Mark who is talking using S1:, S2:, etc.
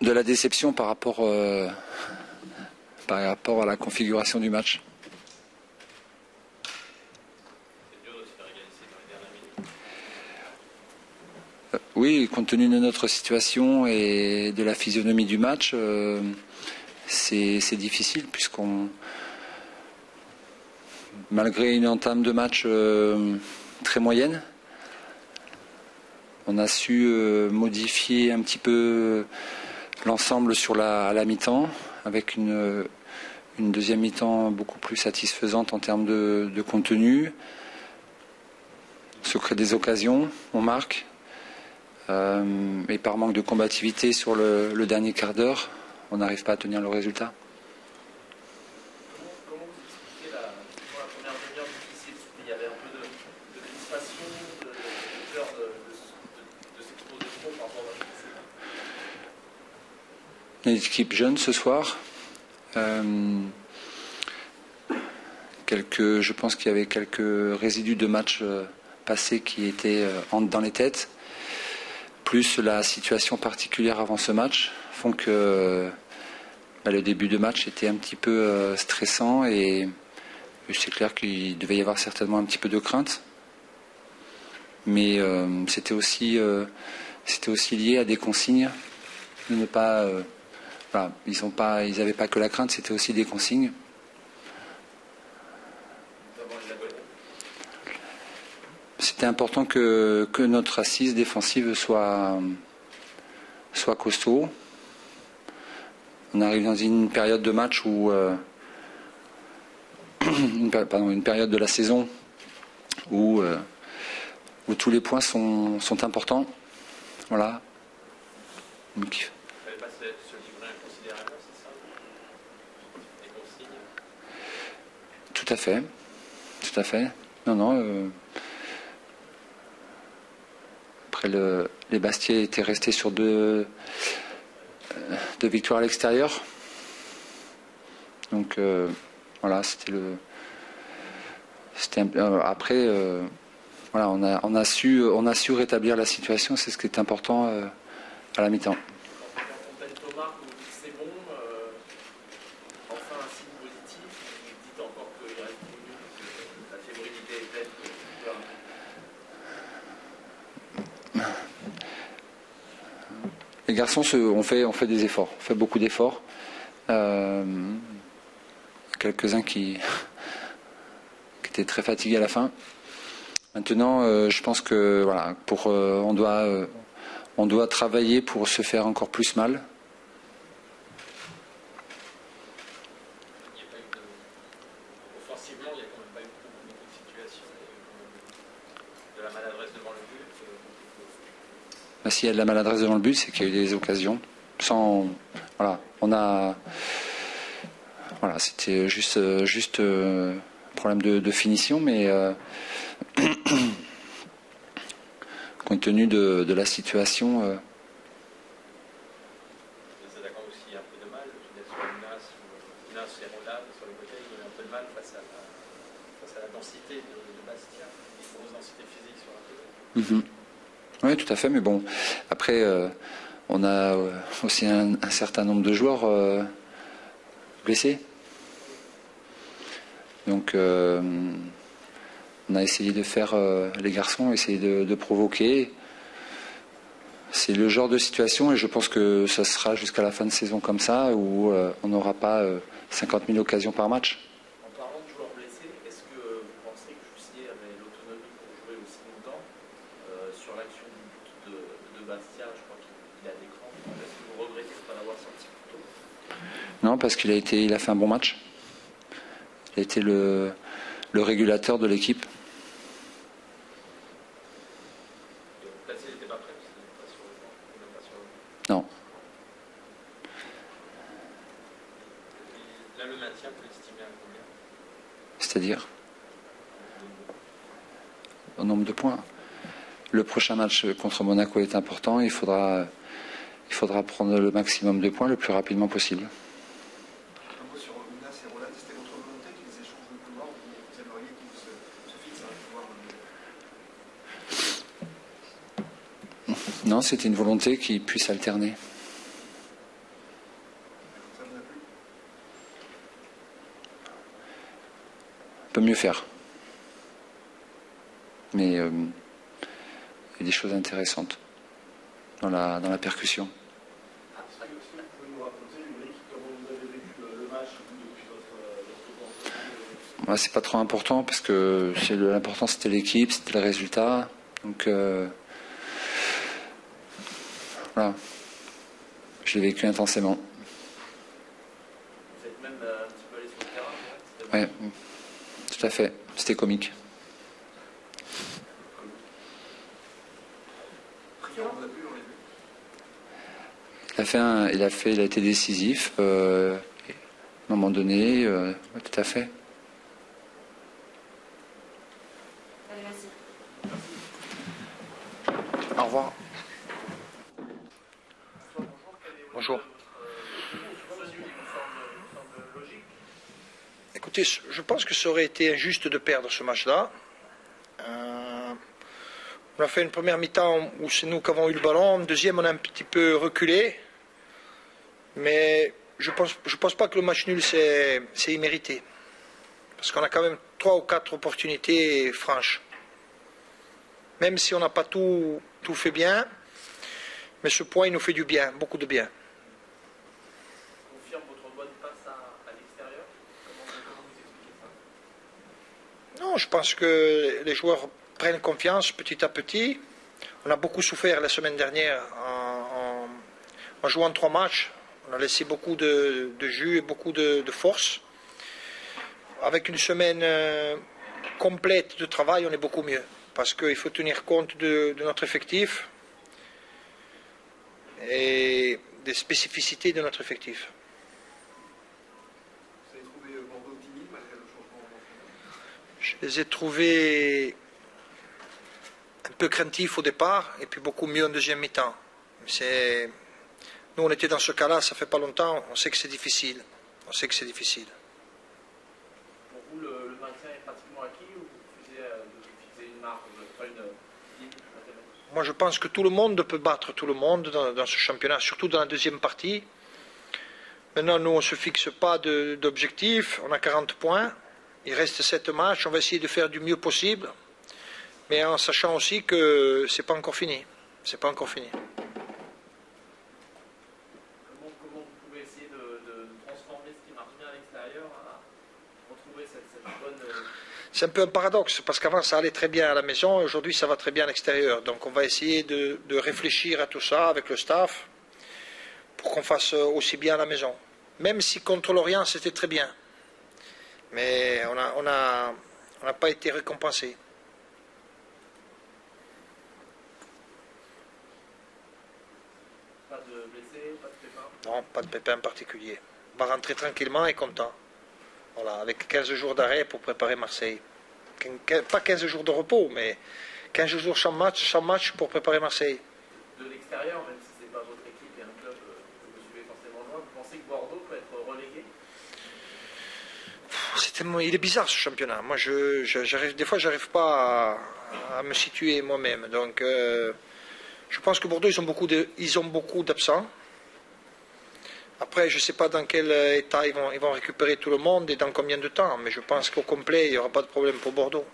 S1: de la déception par rapport à la configuration du match. Oui, compte tenu de notre situation et de la physionomie du match, c'est difficile puisqu'on, malgré une entame de match très moyenne, on a su modifier un petit peu l'ensemble sur à la mi-temps avec une deuxième mi-temps beaucoup plus satisfaisante en termes de contenu. On se crée des occasions, on marque. Et par manque de combativité sur le dernier quart d'heure, on n'arrive pas à tenir le résultat.
S2: Comment vous expliquez la première demi-heure difficile? Il y avait un peu de crispation, de peur de s'exposer trop par rapport à la précédente.
S1: Une équipe jeune ce soir. Je pense qu'il y avait quelques résidus de matchs passés qui étaient dans les têtes. Plus la situation particulière avant ce match font que le début de match était un petit peu stressant et c'est clair qu'il devait y avoir certainement un petit peu de crainte. Mais c'était aussi lié à des consignes de ne pas. Voilà, ils n'avaient pas que la crainte, c'était aussi des consignes. C'était important que notre assise défensive soit costaud. On arrive dans une période de match où une période de la saison où tous les points sont importants. Voilà. Donc,
S2: Il ne fallait pas se livrer inconsidérément, c'est ça? Les consignes?
S1: Tout à fait. Tout à fait. Non. Après, les Bastiais étaient restés sur deux victoires à l'extérieur. Donc, voilà, après, voilà, on a su rétablir la situation. C'est ce qui est important à la mi-temps.
S2: Quand Thomas, vous dites que c'est bon, enfin un signe positif, vous dites encore qu'il reste 10 minutes, que la fébrilité est telle que
S1: Les garçons ont fait des efforts, on fait beaucoup d'efforts. Quelques-uns qui étaient très fatigués à la fin. Maintenant, je pense que voilà, on doit travailler pour se faire encore plus mal.
S2: offensivement, il n'y a quand même pas eu beaucoup de situations, de la maladresse devant le but.
S1: S'il y a de la maladresse devant le but, c'est qu'il y a eu des occasions. Voilà, c'était juste problème de finition, mais compte tenu de la situation.
S2: Les attaquants aussi un peu de mal. Je veux dire, sur Minas et Roland, sur les côtés, ils ont eu un peu de mal face à la densité de Bastia, une grosse densité physique sur la côté.
S1: Oui, tout à fait, mais bon, après, on a aussi un certain nombre de joueurs blessés. Donc, on a essayé de faire, les garçons, essayer de provoquer. C'est le genre de situation, et je pense que ça sera jusqu'à la fin de saison comme ça, où on n'aura pas 50 000 occasions par match.
S2: En parlant de joueurs blessés, est-ce que vous pensez que Jussier avait l'autonomie pour jouer aussi longtemps sur l'action du but de Bastia? Je crois qu'il a des crampes. Est-ce que vous regrettez de ne pas l'avoir sorti plus tôt?
S1: Non, parce qu'il a fait un bon match. Il a été le régulateur de l'équipe.
S2: Placé n'était pas prêt, parce qu'il n'était pas sur le banc, même pas sur le banc.
S1: Non.
S2: Là, le maintien, vous l'estimez à combien?
S1: C'est-à-dire au nombre de points. Le prochain match contre Monaco est important. Il faudra prendre le maximum de points le plus rapidement possible.
S3: Un mot sur Minas et Roland, c'était votre volonté qu'ils échangent le couloir, ou vous aimeriez qu'ils se fixent un couloir?
S1: Non, c'était une volonté qu'ils puissent alterner. peut mieux faire. Mais il y a des choses intéressantes dans la percussion.
S2: Est-ce que vous pouvez nous raconter, Ulrich, comment vous avez vécu le match depuis votre
S1: Moi, c'est pas trop important parce que l'important c'était l'équipe, c'était le résultat. Donc voilà, je l'ai vécu intensément.
S2: Vous êtes même un petit peu allé sur le terrain,
S1: Ouais, tout à fait. C'était comique. Il a été décisif. À un moment donné, ouais, tout à fait.
S4: Allez, vas-y.
S5: Au revoir. Bonjour. Écoutez, je pense que ça aurait été injuste de perdre ce match-là. On a fait une première mi-temps où c'est nous qui avons eu le ballon. Une deuxième, on a un petit peu reculé. Mais je pense pas que le match nul, c'est immérité. Parce qu'on a quand même 3 ou 4 opportunités franches. Même si on n'a pas tout fait bien, mais ce point, il nous fait du bien, beaucoup de bien.
S2: Confirme votre bonne passe à l'extérieur. Comment vous expliquez ça?
S5: Non, je pense que les joueurs prennent confiance petit à petit. On a beaucoup souffert la semaine dernière en jouant 3 matchs. On a laissé beaucoup de jus et beaucoup de force. Avec une semaine complète de travail, on est beaucoup mieux. Parce qu'il faut tenir compte de notre effectif et des spécificités de notre effectif.
S3: Vous avez trouvé Bordeaux timide malgré le changement d'entraîneur?
S5: Je les ai trouvés un peu craintifs au départ et puis beaucoup mieux en deuxième mi-temps. Nous, on était dans ce cas-là, ça fait pas longtemps, on sait que c'est difficile. On sait que c'est difficile.
S2: Pour vous, le maintien est pratiquement acquis ou vous refusez de fixer une marque, pas une limite mathématique?
S5: Moi, je pense que tout le monde peut battre tout le monde dans ce championnat, surtout dans la deuxième partie. Maintenant, nous, on ne se fixe pas d'objectif. On a 40 points. Il reste 7 matchs. On va essayer de faire du mieux possible. Mais en sachant aussi que ce n'est pas encore fini. C'est pas encore fini.
S2: Comment vous pouvez essayer de transformer ce qui marche bien à l'extérieur à retrouver cette bonne...
S5: C'est un peu un paradoxe, parce qu'avant ça allait très bien à la maison, et aujourd'hui ça va très bien à l'extérieur. Donc on va essayer de réfléchir à tout ça avec le staff, pour qu'on fasse aussi bien à la maison. Même si contre l'Orient c'était très bien. Mais on n'a pas été récompensé.
S2: Pas de blessés, pas de pépins?
S5: Non, pas de pépin particulier. On va rentrer tranquillement et content. Voilà, avec 15 jours d'arrêt pour préparer Marseille. Pas 15 jours de repos, mais 15 jours chaque match pour préparer Marseille.
S2: De l'extérieur, même si ce n'est pas votre équipe et un club que vous suivez forcément loin, vous pensez que Bordeaux peut être relégué?
S5: Il est bizarre ce championnat. Moi, des fois, j'arrive pas à me situer moi-même. Donc, je pense que Bordeaux, ils ont beaucoup d'absents. Après, je ne sais pas dans quel état ils vont récupérer tout le monde et dans combien de temps. Mais je pense qu'au complet, il n'y aura pas de problème pour Bordeaux.